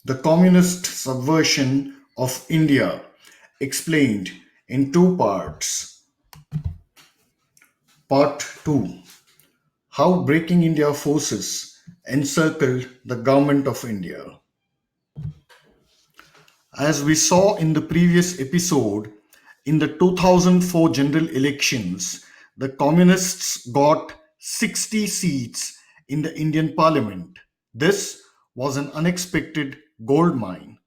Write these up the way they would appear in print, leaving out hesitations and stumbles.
The Communist Subversion of India, explained in two parts. Part 2: How Breaking India Forces Encircled the Government of India. As we saw in the previous episode, in the 2004 general elections, the Communists got 60 seats in the Indian Parliament. This was an unexpected gold mine.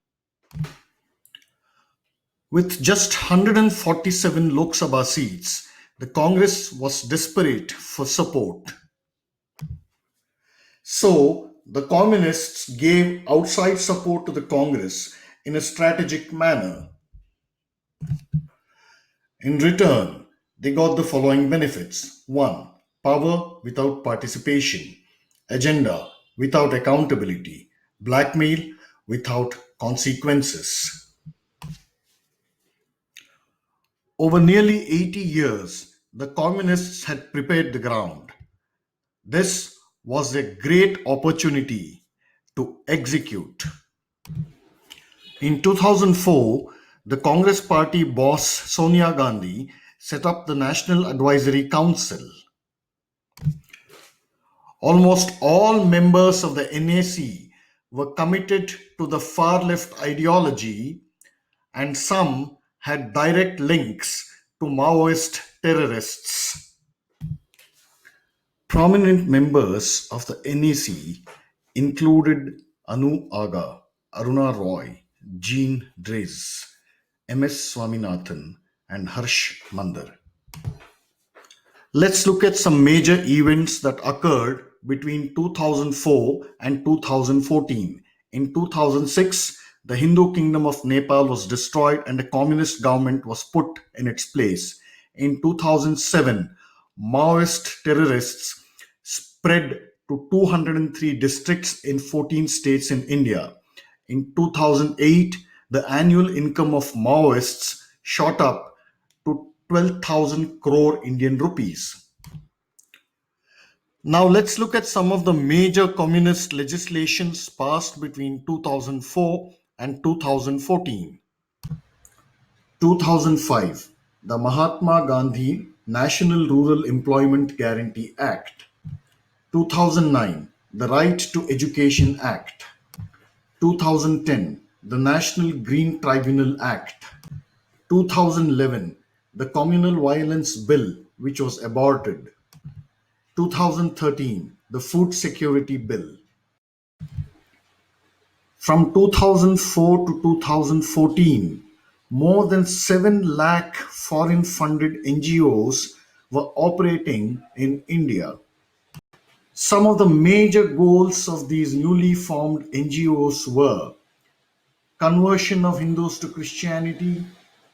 With just 147 Lok Sabha seats, the Congress was desperate for support. So, the Communists gave outside support to the Congress in a strategic manner. In return, they got the following benefits: 1. Power without participation, agenda without accountability, blackmail without consequences. Over nearly 80 years, the Communists had prepared the ground. This was a great opportunity to execute. In 2004, the Congress party boss Sonia Gandhi set up the National Advisory Council. Almost all members of the NAC were committed to the far left ideology, and some had direct links to Maoist terrorists. Prominent members of the NAC included Anu Aga, Aruna Roy, Jean Drez, M.S. Swaminathan, and Harsh Mandar. Let's look at some major events that occurred between 2004 and 2014. In 2006, the Hindu kingdom of Nepal was destroyed and a communist government was put in its place. In 2007, Maoist terrorists spread to 203 districts in 14 states in India. In 2008, the annual income of Maoists shot up to 12,000 crore Indian rupees. Now let's look at some of the major communist legislations passed between 2004 and 2014. 2005, the Mahatma Gandhi National Rural Employment Guarantee Act. 2009, the Right to Education Act. 2010, the National Green Tribunal Act. 2011, the Communal Violence Bill, which was aborted. 2013, the Food Security Bill. From 2004 to 2014, more than 7 lakh foreign funded NGOs were operating in India. Some of the major goals of these newly formed NGOs were conversion of Hindus to Christianity,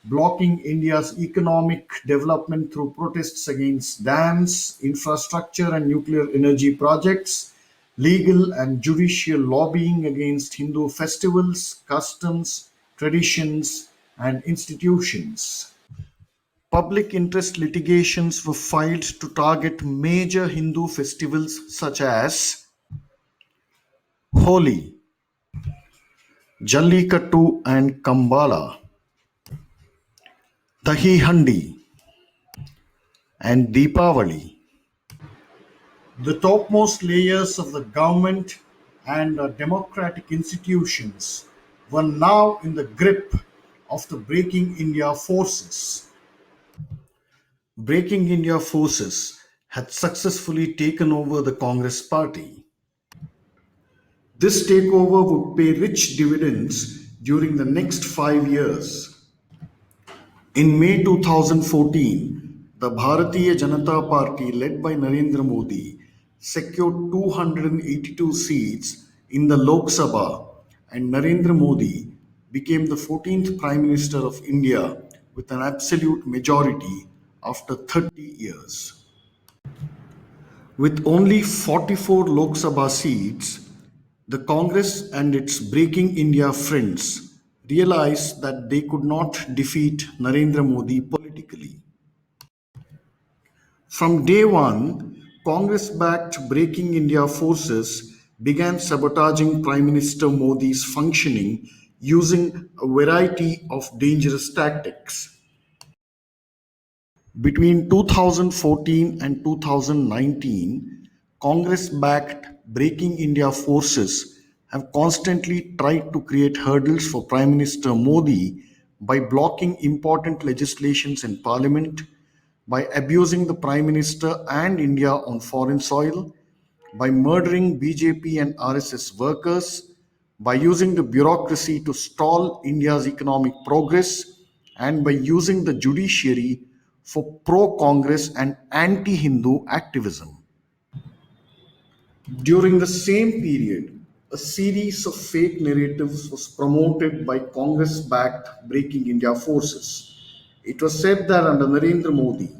blocking India's economic development through protests against dams, infrastructure and nuclear energy projects, legal and judicial lobbying against Hindu festivals, customs, traditions, and institutions. Public interest litigations were filed to target major Hindu festivals such as Holi, Jallikattu and Kambala, Dahi Handi, and Deepavali. The topmost layers of the government and democratic institutions were now in the grip of the Breaking India forces. Breaking India forces had successfully taken over the Congress party. This takeover would pay rich dividends during the next 5 years. In May 2014, the Bharatiya Janata Party, led by Narendra Modi, secured 282 seats in the Lok Sabha, and Narendra Modi became the 14th Prime Minister of India with an absolute majority after 30 years. With only 44 Lok Sabha seats, the Congress and its Breaking India friends realized that they could not defeat Narendra Modi politically. From day one, Congress backed Breaking India forces began sabotaging Prime Minister Modi's functioning using a variety of dangerous tactics. Between 2014 and 2019, Congress backed Breaking India forces have constantly tried to create hurdles for Prime Minister Modi by blocking important legislations in Parliament, by abusing the Prime Minister and India on foreign soil, by murdering BJP and RSS workers, by using the bureaucracy to stall India's economic progress, and by using the judiciary for pro Congress and anti Hindu activism. During the same period, a series of fake narratives was promoted by Congress backed Breaking India forces. It was said that under Narendra Modi,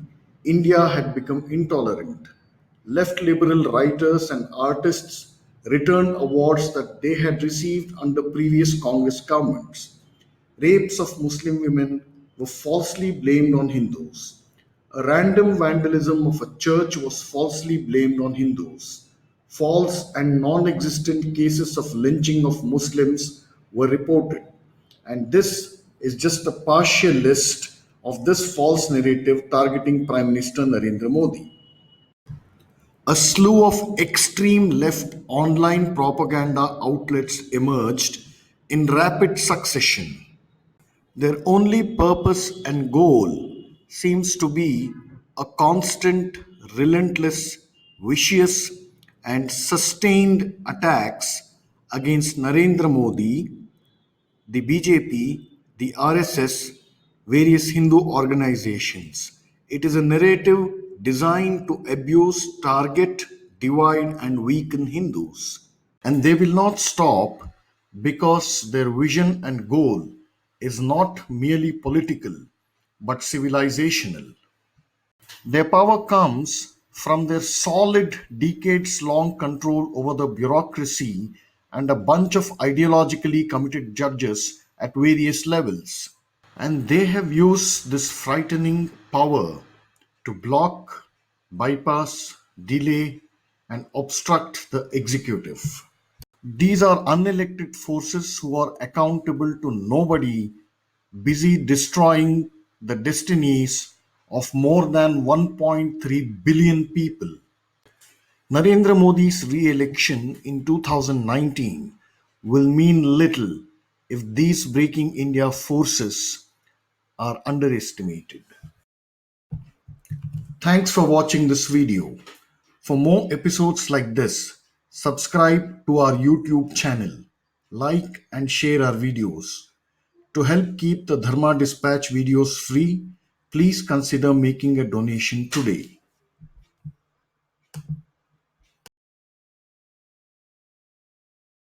India had become intolerant. Left liberal writers and artists returned awards that they had received under previous Congress governments. Rapes of Muslim women were falsely blamed on Hindus. A random vandalism of a church was falsely blamed on Hindus. False and non existent cases of lynching of Muslims were reported. And this is just a partial list of this false narrative targeting Prime Minister Narendra Modi. A slew of extreme left online propaganda outlets emerged in rapid succession. Their only purpose and goal seems to be a constant, relentless, vicious, and sustained attacks against Narendra Modi, the BJP, the RSS, various Hindu organizations. It is a narrative designed to abuse, target, divide, and weaken Hindus. And they will not stop because their vision and goal is not merely political but civilizational. Their power comes from their solid decades long control over the bureaucracy and a bunch of ideologically committed judges at various levels. And they have used this frightening power to block, bypass, delay, and obstruct the executive. These are unelected forces who are accountable to nobody, busy destroying the destinies of more than 1.3 billion people. Narendra Modi's re-election in 2019 will mean little if these Breaking India forces are underestimated. Thanks for watching this video. For more episodes like this, subscribe to our YouTube channel, like and share our videos. To help keep the Dharma Dispatch videos free, please consider making a donation today.